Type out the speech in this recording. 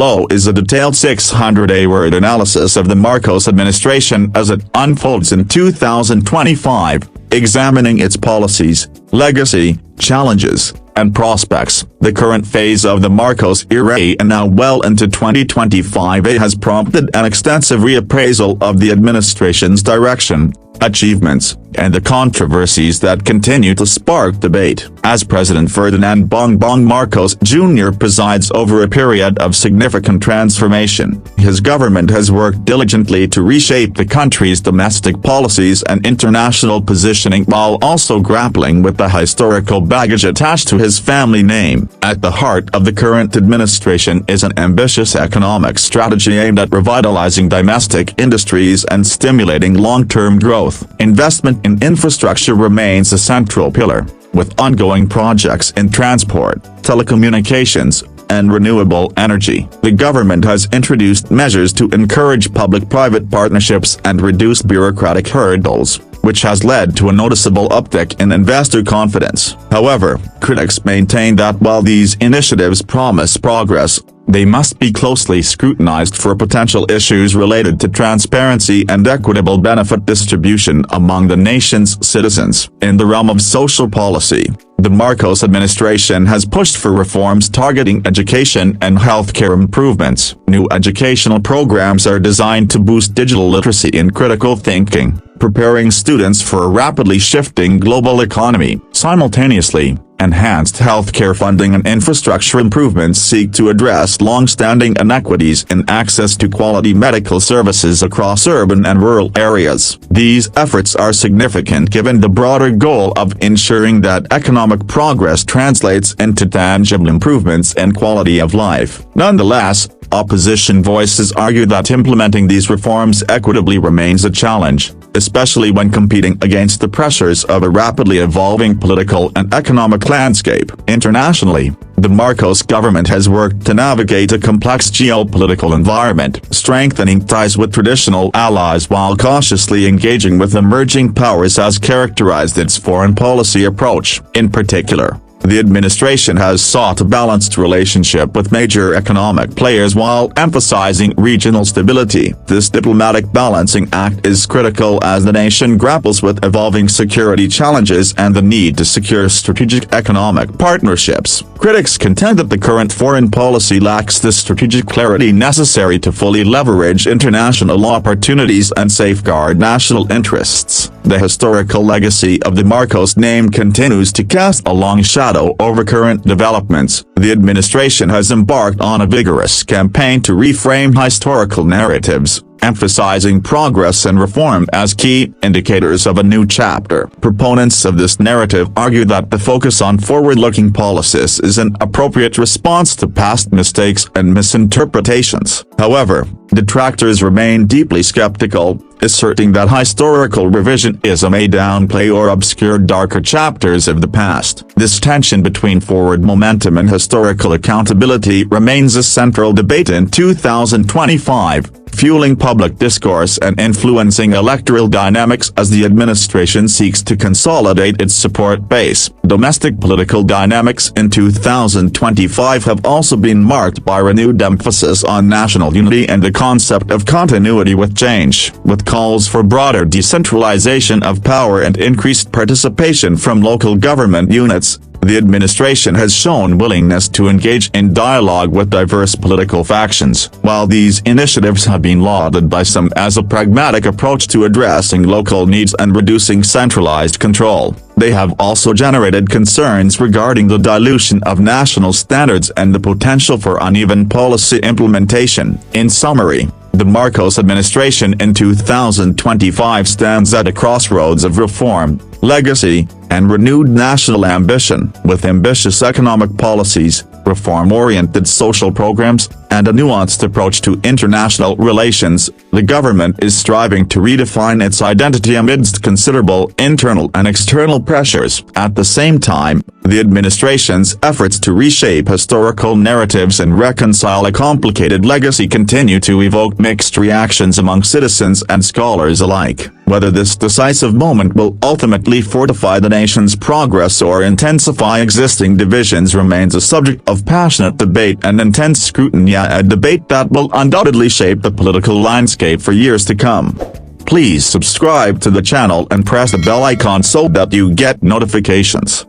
Below is a detailed 600-word analysis of the Marcos administration as it unfolds in 2025, examining its policies, legacy, challenges, and prospects. The current phase of the Marcos era and now well into 2025 has prompted an extensive reappraisal of the administration's direction, achievements, and the controversies that continue to spark debate. As President Ferdinand Bongbong Marcos Jr. presides over a period of significant transformation, his government has worked diligently to reshape the country's domestic policies and international positioning while also grappling with the historical baggage attached to his family name. At the heart of the current administration is an ambitious economic strategy aimed at revitalizing domestic industries and stimulating long-term growth. Investment in infrastructure remains a central pillar, with ongoing projects in transport, telecommunications, and renewable energy. The government has introduced measures to encourage public-private partnerships and reduce bureaucratic hurdles, which has led to a noticeable uptick in investor confidence. However, critics maintain that while these initiatives promise progress, they must be closely scrutinized for potential issues related to transparency and equitable benefit distribution among the nation's citizens. In the realm of social policy, the Marcos administration has pushed for reforms targeting education and healthcare improvements. New educational programs are designed to boost digital literacy and critical thinking, preparing students for a rapidly shifting global economy. Simultaneously, enhanced healthcare funding and infrastructure improvements seek to address long-standing inequities in access to quality medical services across urban and rural areas. These efforts are significant given the broader goal of ensuring that economic progress translates into tangible improvements in quality of life. Nonetheless, opposition voices argue that implementing these reforms equitably remains a challenge, especially when competing against the pressures of a rapidly evolving political and economic landscape. Internationally, the Marcos government has worked to navigate a complex geopolitical environment, strengthening ties with traditional allies while cautiously engaging with emerging powers as characterized its foreign policy approach. In particular, the administration has sought a balanced relationship with major economic players while emphasizing regional stability. This diplomatic balancing act is critical as the nation grapples with evolving security challenges and the need to secure strategic economic partnerships. Critics contend that the current foreign policy lacks the strategic clarity necessary to fully leverage international opportunities and safeguard national interests. The historical legacy of the Marcos name continues to cast a long shadow over current developments. The administration has embarked on a vigorous campaign to reframe historical narratives, emphasizing progress and reform as key indicators of a new chapter. Proponents of this narrative argue that the focus on forward-looking policies is an appropriate response to past mistakes and misinterpretations. However, detractors remain deeply skeptical, asserting that historical revisionism may downplay or obscure darker chapters of the past. This tension between forward momentum and historical accountability remains a central debate in 2025, fueling public discourse and influencing electoral dynamics as the administration seeks to consolidate its support base. Domestic political dynamics in 2025 have also been marked by renewed emphasis on national unity and the concept of continuity with change. With calls for broader decentralization of power and increased participation from local government units, the administration has shown willingness to engage in dialogue with diverse political factions. While these initiatives have been lauded by some as a pragmatic approach to addressing local needs and reducing centralized control, they have also generated concerns regarding the dilution of national standards and the potential for uneven policy implementation. In summary, the Marcos administration in 2025 stands at a crossroads of reform, legacy, and renewed national ambition. With ambitious economic policies, reform-oriented social programs, and a nuanced approach to international relations, The government is striving to redefine its identity amidst considerable internal and external pressures. At the same time, the administration's efforts to reshape historical narratives and reconcile a complicated legacy continue to evoke mixed reactions among citizens and scholars alike. Whether this decisive moment will ultimately fortify the nation's progress or intensify existing divisions remains a subject of passionate debate and intense scrutiny, a debate that will undoubtedly shape the political landscape for years to come. Please subscribe to the channel and press the bell icon so that you get notifications.